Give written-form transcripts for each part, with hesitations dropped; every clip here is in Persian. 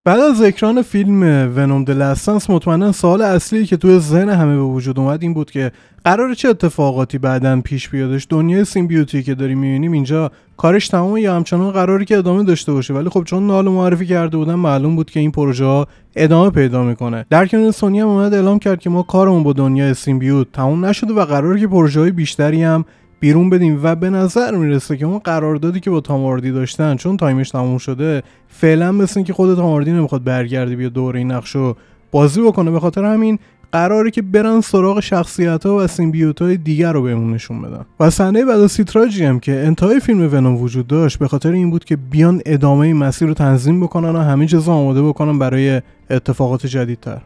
بعد از اکران فیلم ونوم دلستنس مطمئنا سوال اصلی که توی ذهن همه به وجود اومد این بود که قراره چه اتفاقاتی بعداً پیش بیادش. دنیای سیمبیوتی که داریم می‌بینیم اینجا کارش تمامه یا همچنان قراره که ادامه داشته باشه؟ ولی خب چون نال معرفی کرده بودن معلوم بود که این پروژه ها ادامه پیدا میکنه. در کنار سونی هم اومد اعلام کرد که ما کارمون با دنیای سیمبیوت تمام نشده و قراره که پروژه‌های بیشتری هم بیرون بدیم و به نظر میرسه که اون قراردادی که با تام هاردی داشتن چون تایمش تموم شده فعلا مثل اینکه خود تام هاردی نمیخواد برگرده بیا دوره این نقشو بازی بکنه. به خاطر همین قراره که برن سراغ شخصیت‌ها و سیمبیوت‌های دیگر رو بهمون نشون بدن. و صحنه بعد از تیتراژی هم که انتهای فیلم ونوم وجود داشت به خاطر این بود که بیان ادامه مسیر رو تنظیم بکنن و همه چیز آماده بکنن برای اتفاقات جدیدتر.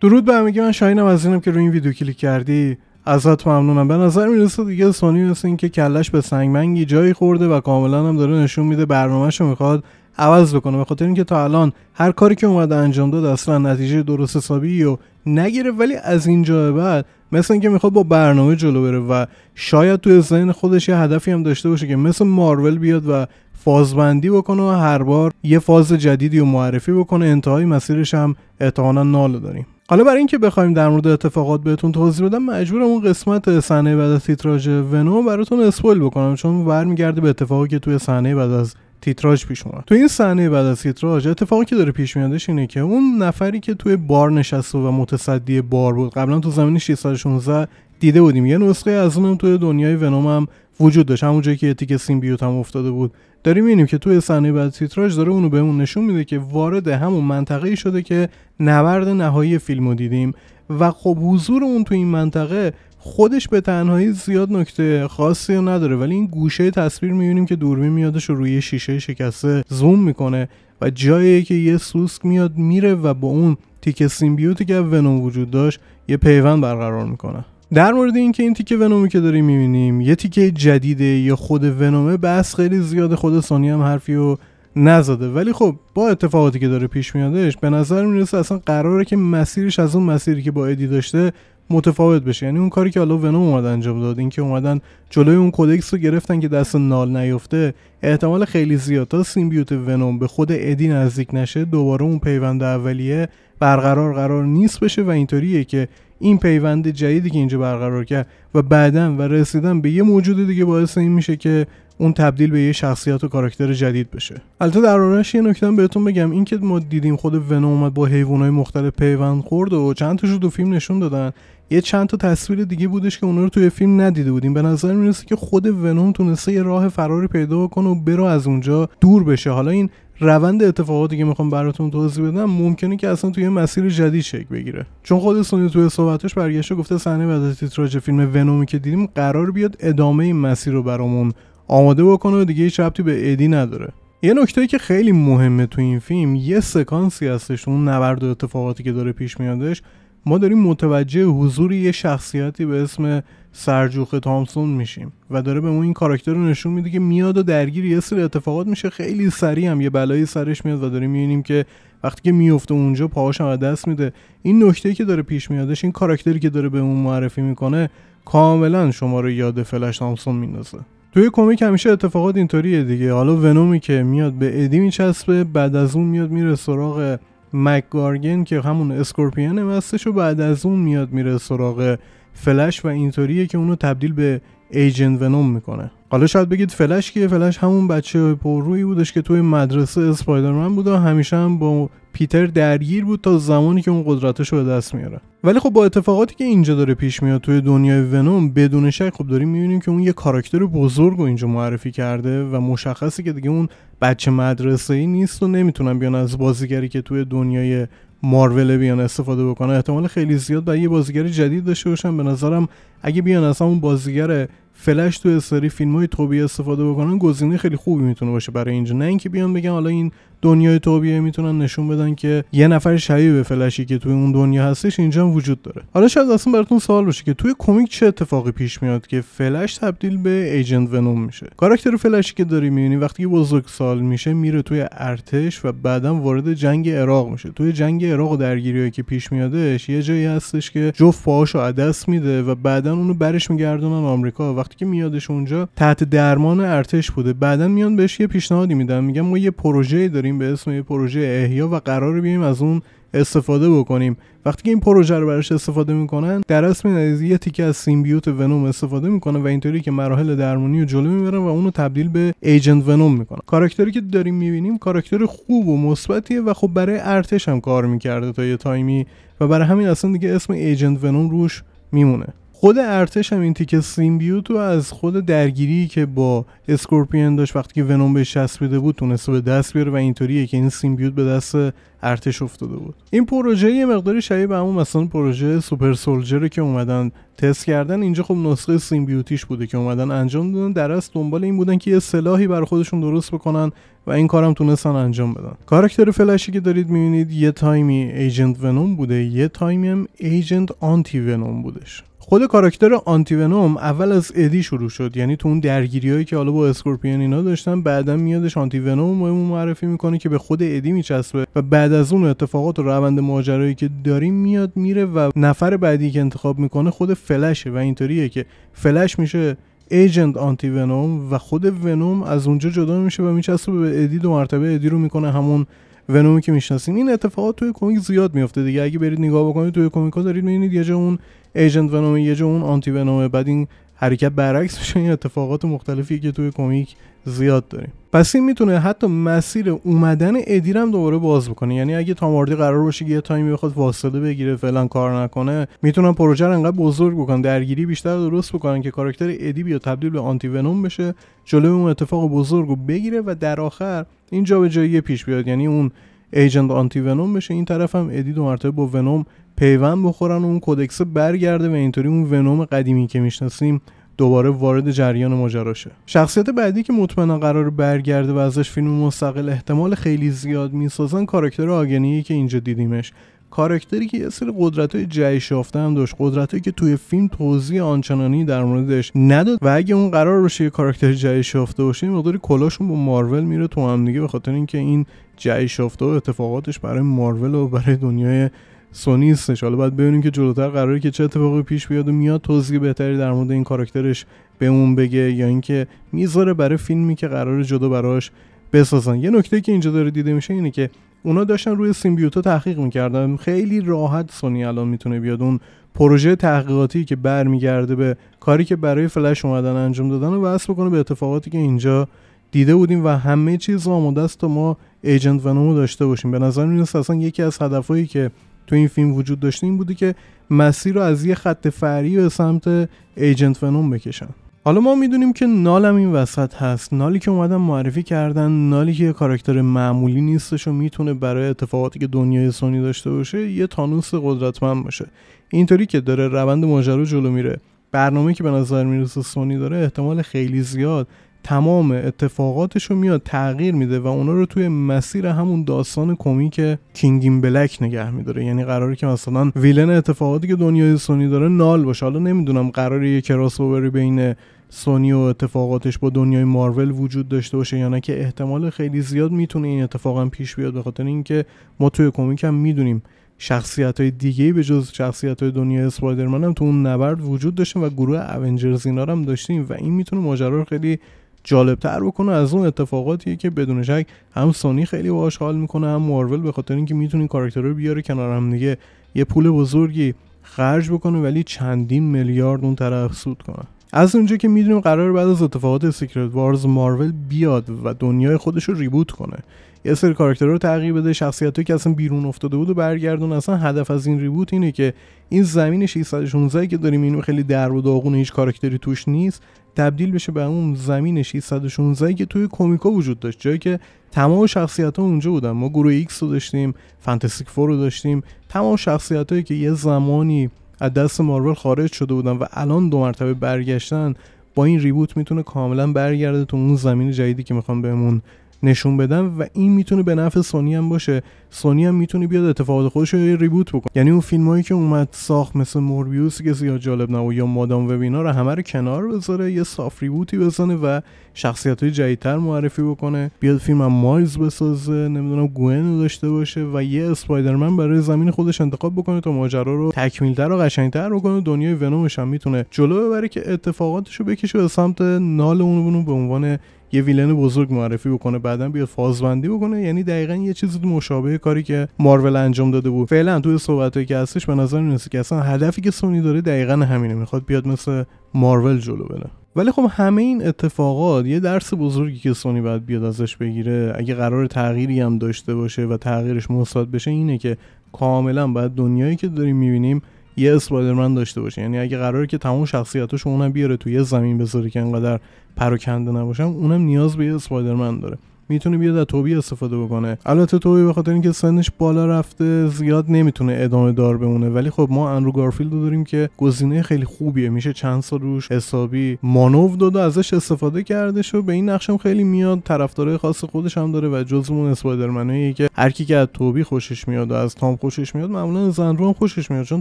درود به همگی، من شاهینم از اینم که روی این ویدیو کلیک کردی. ازت ممنونم. به نظر میرسه دیگه سونی مثل این که کلش به سنگمنگی جایی خورده و کاملا هم داره نشون میده برنامه‌شو میخواد عوض بکنه، به خاطر اینکه تا الان هر کاری که اومده انجام داد اصلا نتیجه درست حسابی رو نگیره، ولی از اینجا به بعد مثل اینکه میخواد با برنامه جلو بره و شاید توی ذهن خودش یه هدفی هم داشته باشه که مثل مارول بیاد و فازبندی بکنه و هر بار یه فاز جدیدی رو معرفی بکنه. انتهای مسیرش هم احتمالاً نال داریم. حالا برای اینکه بخوایم در مورد اتفاقات بهتون توضیح بدم مجبورم اون قسمت صحنه بعد از تیتراژ ونوم براتون اسپویل بکنم چون برمیگرده به اتفاقی که توی صحنه بعد از تیتراژ پیش اومد. تو این صحنه بعد از تیتراژ اتفاقی که داره پیش میادش اینه که اون نفری که توی بار نشسته و متصدی بار بود قبلا تو زمین 616 دیده بودیم، یه نسخه از اونم توی دنیای ونوم هم وجود داشت، همون جایی که تیک سیمبیوت هم افتاده بود. داریم می‌بینیم که توی صحنه بعد تیتراژ داره اونو بهمون نشون میده که وارد همون منطقه‌ای شده که نبرد نهایی فیلمو دیدیم و خب حضور اون تو این منطقه خودش به تنهایی زیاد نکته خاصی نداره، ولی این گوشه تصویر می‌بینیم که دوربین میادش رو روی شیشه شکسته زوم میکنه و جایی که یه سوسک میاد میره و با اون تیک سیمبیوتی که ونوم وجود داشت یه پیوند برقرار میکنه. در مورد اینکه این تیکه ونومی که داریم می‌بینیم یه تیکه جدیده یا خود ونومه، بس خیلی زیاده، خود سونی هم حرفیو نزده، ولی خب با اتفاقاتی که داره پیش میادش به نظر میرسه اصلا قراره که مسیرش از اون مسیری که با ادی داشته متفاوت بشه. یعنی اون کاری که حالا ونوم اومد انجام داد، این که اومدن جلوی اون کدکس رو گرفتن که دست نال نیفته، احتمال خیلی زیاد تا سیمبیوت ونوم به خود ادی نزدیک نشه دوباره اون پیوند اولیه برقرار قرار نیست بشه و اینطوریه که این پیوند جدیدی که اینجا برقرار کرد و بعداً و رسیدن به یه موجود دیگه باعث این میشه که اون تبدیل به یه شخصیت و کاراکتر جدید بشه. البته در آرش یه نکته بهتون بگم، این که ما دیدیم خود ونوم اومد با حیوانات مختلف پیوند خورد و چند تاشو تو فیلم نشون دادن، یه چند تا تصویر دیگه بودش که اونا رو توی فیلم ندیده بودیم. به نظر میرسه که خود ونوم تونسته یه راه فراری پیدا کنه و بره از اونجا دور بشه. حالا این روند اتفاقاتی که میخوام براتون توضیح بدم ممکنه که اصلا توی مسیر جدید شکل بگیره، چون خود سونی توی صحبتش برگشته گفته صحنه بعد از تیتراژ فیلم ونومی که دیدیم قرار بیاد ادامه این مسیر رو برامون آماده بکنه و دیگه هیچ ربطی به ادی نداره. یه نکته‌ای که خیلی مهمه تو این فیلم یه سکانسی هستش، اون نبرد و اتفاقاتی که داره پیش میادش ما داریم متوجه حضور یه شخصیتی به اسم سرجوخ تامسون میشیم و داره به ما این کاراکتر رو نشون میده که میاد و درگیر یه سری اتفاقات میشه، خیلی سریع هم یه بلایی سرش میاد و داریم میبینیم که وقتی که میفته اونجا پاهاش هم دست میده. این نکته‌ای که داره پیش میادش، این کاراکتری که داره به اون معرفی میکنه کاملا شما رو یاد فلش تامسون میندازه. توی کمیک همیشه اتفاقات اینطوریه دیگه. حالا ونومی که میاد به ادی میچسبه، بعد از اون میاد میره سراغ مک گارگن که همون اسکورپیون هستش و بعد از اون میاد میره سراغ فلش و اینطوریه که اونو تبدیل به ایجنت ونوم میکنه. حالا شاید بگید فلش کیه؟ فلش همون بچه پررویی بودش که توی مدرسه اسپایدرمن بود و همیشه هم با پیتر درگیر بود تا زمانی که اون قدرتش رو به دست میاره. ولی خب با اتفاقاتی که اینجا داره پیش میاد توی دنیای ونوم بدون شک خب داریم میبینیم که اون یه کاراکتر بزرگ رو اینجا معرفی کرده و مشخصه که دیگه اون بچه مدرسه‌ای نیست و نمیتونن بیان از بازیگری که توی دنیای مارول بیان استفاده بکنه. احتمال خیلی زیاد برای یه بازیگر جدید داشته باشن. به نظرم اگه بیان اصلا اون بازیگر فلش تو سری فیلم‌های توبی استفاده بکنن گزینه خیلی خوبی میتونه باشه برای اینجا. نه اینکه بیان بگن حالا این دنیای توبیه میتونن نشون بدن که یه نفر شبیه به فلشی که توی اون دنیا هستش اینجا هم وجود داره. حالا شاید اصلا براتون سوال باشه که توی کمیک چه اتفاقی پیش میاد که فلش تبدیل به ایجنت ونوم میشه. کاراکتر فلشی که داری میبینی وقتی بزرگسال میشه میره توی ارتش و بعداً وارد جنگ عراق میشه. توی جنگ عراق و درگیریایی که پیش میادش یه جایی هستش که جفت پاهاشو از دست میده و بعداً اونو برش میگردونن آمریکا. وقتی که میادش اونجا تحت درمان ارتش بوده. بعداً میان بهش یه پیشنهادی میدن، میگن ما یه پروژه داریم به اسم یه پروژه احیا و قراره بیایم از اون استفاده بکنیم. وقتی که این پروژه رو براش استفاده میکنن در اصل یه تیکه از سیمبیوت ونوم استفاده میکنن و اینطوری که مراحل درمانی رو جلو میبرن و اونو تبدیل به ایجنت ونوم میکنن. کاراکتری که داریم میبینیم کاراکتر خوب و مثبتیه و خب برای ارتش هم کار میکرده تا یه تایمی و برای همین اصلا دیگه اسم ایجنت ونوم روش میمونه. خود ارتش هم این تیکه سیمبیوت رو از خود درگیری که با اسکورپیون داشت وقتی که ونوم بهش چسبیده بود تونسته به دست بیاره و اینطوریه که این سیمبیوت به دست ارتش افتاده بود. این پروژه یه مقداری شبیه به همون مثلا پروژه سوپر سولجر که اومدن تست کردن. اینجا خب نسخه سیمبیوتیش بوده که اومدن انجام دادن. در اصل دنبال این بودن که یه سلاحی برای خودشون درست بکنن و این کارم تونستن انجام بدن. کاراکتر فلشی که دارید میبینید یه تایمی ایجنت ونوم بوده، یه تایمی هم ایجنت آنتی ونوم بودش. خود کاراکتر آنتی ونوم اول از ادی شروع شد، یعنی تو اون درگیریایی که حالا با اسکورپیون اینا داشتن بعداً میادش آنتی ونوم رو معرفی میکنه که به خود ادی میچسبه و بعد از اون اتفاقات و روند ماجرایی که داریم میاد میره و نفر بعدی که انتخاب میکنه خود فلشه و اینطوریه که فلش میشه ایجنت آنتی ونوم و خود ونوم از اونجا جدا میشه و میچسبه به ادی. دو مرتبه ادی رو میکنه همون ونومی که میشناسیم. این اتفاقات توی کمیک زیاد میفته دیگه. اگه برید نگاه بکنید توی کمیک‌ها دارید میبینید یه جا اون ایجنت ونوم یه جا اون آنتی ونوم، بعد این حرکت برعکس میشه. این اتفاقات مختلفی که توی کمیک زیاد داریم. پس این میتونه حتی مسیر اومدن ادی هم دوباره باز بکنه. یعنی اگه تام هاردی قرار باشه یه تایمی بخواد فاصله بگیره فعلا کار نکنه، میتونن پروژه رو انقدر بزرگ بکنن، درگیری بیشتر درست بکنن که کاراکتر ادی بیاد تبدیل به آنتی ونوم بشه، جلوی اون اتفاق بزرگو بگیره و در آخر این جابجایی پیش بیاد، یعنی اون ایجنت آنتی ونوم بشه، این طرف هم ادی دو مرتبه با ونوم پیوند بخورن و اون کدکس برگرده و اینطوری اون ونوم قدیمی که میشناسیم دوباره وارد جریان ماجرا شه. شخصیت بعدی که مطمئنا قرار برگرده و ازش فیلم مستقل احتمال خیلی زیاد میسازن کاراکتر آگنی که اینجا دیدیمش. کاراکتری که یه سری قدرت‌های جهش یافته هم داشت، قدرتایی که توی فیلم توضیح آنچنانی در موردش نداد و اگه اون قرار باشه یه کاراکتر جهش یافته باشه این مقداری کلاشون با مارول میره تو هم دیگه، به خاطر اینکه این جهش یافته و اتفاقاتش برای مارول و برای دنیای سونی استش. حالا باید ببینیم که جلوتر قراره که چه اتفاقی پیش بیاد و میاد توضیح بهتری در مورد این کاراکترش بهمون بگه یا اینکه میذاره برای فیلمی که قراره جدا براش بسازن. یه نکته که اینجا داره دیده میشه اینه که اونا داشتن روی سیمبیوتا تحقیق میکردن. خیلی راحت سونی الان میتونه بیاد اون پروژه تحقیقاتی که برمیگرده به کاری که برای فلش اومدن انجام دادن و وصل بکنه به اتفاقاتی که اینجا دیده بودیم و همه چیز آماده است تا ما ایجنت ونوم داشته باشیم. به نظر میاد اصلا یکی از هدفایی که تو این فیلم وجود داشته این بوده که مسیر رو از یه خط فرعی به سمت ایجنت ونوم بکشن. حالا ما میدونیم که نال هم این وسط هست. نالی که اومدن معرفی کردن، نالی که کاراکتر معمولی نیستش و میتونه برای اتفاقاتی که دنیای سونی داشته باشه یه تانوس قدرتمند باشه. اینطوری که داره روند ماجرا جلو میره، برنامه‌ای که به نظر میرسه سونی داره احتمال خیلی زیاد تمام اتفاقاتش رو میاد تغییر میده و اونا رو توی مسیر همون داستان کمیک کینگ این بلک نگه میداره. یعنی قراره که مثلا ویلن اتفاقاتی که دنیای سونی داره نال باشه. حالا نمیدونم قراره یه کراس اوور بین سونی و اتفاقاتش با دنیای مارول وجود داشته باشه یا نه، که احتمال خیلی زیاد میتونه این اتفاقا پیش بیاد، به خاطر اینکه ما توی کمیک هم میدونیم شخصیت‌های دیگه‌ای به جز شخصیت‌های دنیای اسپایدرمن هم تو اون نبرد وجود داشتن و گروه اونجرز اینا هم داشتیم و این میتونه ماجرا رو خیلی جالب‌تر بکنه از اون اتفاقاتیه که بدون شک هم سونی خیلی باهاش حال میکنه هم مارول، به خاطر اینکه میتونه کاراکترها رو بیاره کنار هم دیگه، یه پول بزرگی خرج بکنه ولی چندین میلیارد اون طرف سود کنه. از اونجا که میدونیم قرار بعد از اتفاقات سیکرت وارز مارول بیاد و دنیای خودش رو ریبوت کنه، یه سری کاراکترها رو تغییر بده، شخصیتایی که اصلا بیرون افتاده بود و برگردون. اصلا هدف از این ریبوت اینه که این زمین 616 که داریم اینو خیلی درب و داغون هیچ کاراکتری توش نیست تبدیل بشه به اون زمین 616 که توی کمیکا وجود داشت، جایی که تمام شخصیت‌ها اونجا بودن. ما گروه ایکس رو داشتیم، فانتاستیک فور رو داشتیم، تمام شخصیتایی که یه زمانی از دست مارول خارج شده بودن و الان دو مرتبه برگشتن با این ریبوت میتونه کاملا برگرده تو اون زمین جدیدی که میخوان بهمون نشون بدن و این میتونه به نفع سونی هم باشه. سونی هم میتونه بیاد اتفاقات خودش رو ریبوت بکنه، یعنی اون فیلمایی که اومد ساخت مثل موربیوس که زیاد جالب نبود یا مادام وب اینا رو همه رو کنار بذاره، یه صاف ریبوتی بزنه و شخصیت‌های جدیدتر معرفی بکنه، بیاد فیلم هم مایلز بسازه، نمیدونم گوئن داشته باشه و یه اسپایدرمن برای زمین خودش انتخاب بکنه تا ماجرا رو تکمیل‌تر و قشنگ‌تر بکنه. دنیای ونومش هم میتونه جلو ببره که اتفاقاتش رو بکشه به سمت نال اون به عنوان یه ویلن بزرگ معرفی بکنه، بعداً بیاد فازبندی بکنه، یعنی دقیقاً یه چیزی مشابه کاری که مارول انجام داده بود. فعلا توی صحبتایی که هستش به نظر میاد که اصلا هدفی که سونی داره دقیقاً همینه، میخواد بیاد مثل مارول جلو بره. ولی خب همه این اتفاقات یه درس بزرگی که سونی باید بیاد ازش بگیره، اگه قرار تغییری هم داشته باشه و تغییرش مثبت بشه، اینه که کاملاً باید دنیایی که داریم می‌بینیم یه اسپایدرمن داشته باشه. یعنی اگه قراره که تمام شخصیتاشو اونم بیاره توی یه زمین بذاره که انقدر پراکنده نباشن، اونم نیاز به یه اسپایدرمن داره. میتونه بیاد از توبی استفاده بکنه. البته توبی به خاطر اینکه سنش بالا رفته زیاد نمیتونه ادامه دار بمونه، ولی خب ما اندرو گارفیلد رو داریم که گزینه خیلی خوبیه، میشه چند سال روش حسابی مانور داد و ازش استفاده کرده شو. به این نقشم خیلی میاد، طرفدارای خاص خودش هم داره و جزومون اسپایدرمنایی که هر کی که از توبی خوشش میاد و از تام خوشش میاد، معمولا از اندرو هم خوشش میاد چون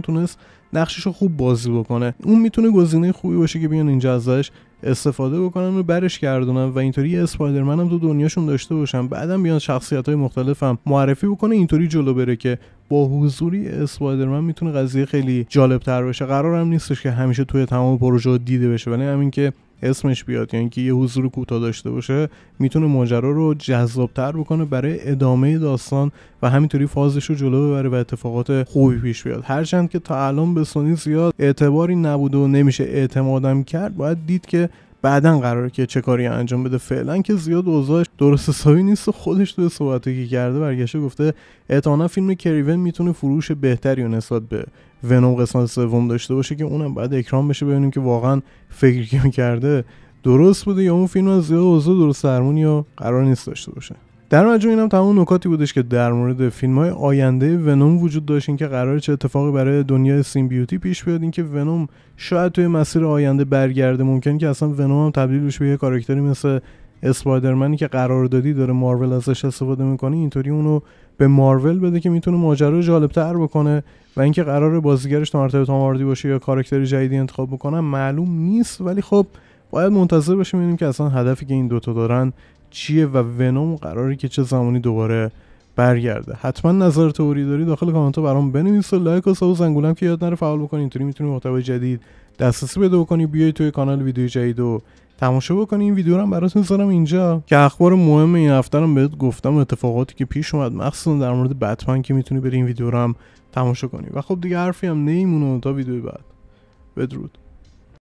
تونست نقششو خوب بازی بکنه. اون میتونه گزینه خوبی باشه که بیان اینجا ازش استفاده بکنن و برش گردونن و اینطوری اسپایدرمن هم تو دنیاشون داشته باشن، بعدم بیان شخصیت‌های مختلف هم معرفی بکنه، اینطوری جلو بره که با حضوری اسپایدرمن میتونه قضیه خیلی جالب‌تر بشه. قرارم نیستش که همیشه توی تمام پروژه دیده بشه، ولی همین که اسمش بیاد، یعنی که یه حضور کوتاه داشته باشه، میتونه ماجرا رو جذاب‌تر بکنه برای ادامه داستان و همینطوری فازش رو جلو ببره و اتفاقات خوبی پیش بیاد. هرچند که تا الان به سونی زیاد اعتباری نبود و نمیشه اعتمادم کرد، باید دید که بعدن قراره که چه کاری انجام بده. فعلا که زیاد اوضاعش درست حسابی نیست و خودش توی صحبتی که کرده برگشته گفته احتمالاً فیلم کریون میتونه فروش بهتری نسبت به ونوم قسمت سوم داشته باشه که اونم بعد اکرام بشه، ببینیم که واقعا فکری که می‌کرده درست بوده یا اون فیلم از زیاد اوضاع درست درمونی یا قرار نیست داشته باشه. در مجموع اینم تمام نکاتی بودش که در مورد فیلم‌های آینده ونوم وجود داشت، این که قراره چه اتفاقی برای دنیای سیمبیوتی پیش بیاد، این که ونوم شاید توی مسیر آینده برگرده، ممکنه که اصلا ونوم هم تبدیل بشه به یه کاراکتری مثل اسپایدرمنی که قراردادی داره مارول ازش استفاده میکنه، اینطوری اونو به مارول بده که میتونه ماجرا رو جالب‌تر بکنه، و اینکه قراره بازیگرش تا مرتبه تام هاردی باشه یا کاراکتر جدیدی انتخاب بکنن معلوم نیست. ولی خب باید منتظر باشیم ببینیم که اصلا هدفی که این دوتا دارن چیه و ونوم قراره که چه زمانی دوباره برگرده. حتما نظر توری داری داخل کامنت ها برام بنویس و لایک و سابو زنگولم که یاد نره فعال بکنی، اینطوری میتونی محتوای جدید دسترسی پیدا بکنی. بیای توی کانال ویدیو جدید و تماشا بکنی. این ویدیو رو هم براتون میذارم اینجا که اخبار مهم این هفته رو بهت گفتم، اتفاقاتی که پیش اومد مخصوصا در مورد بتمن که میتونی بری این ویدیو رو هم تماشا کنی. و خب دیگه حرفی هم نمیمونه تا ویدیو بعد. بدرود.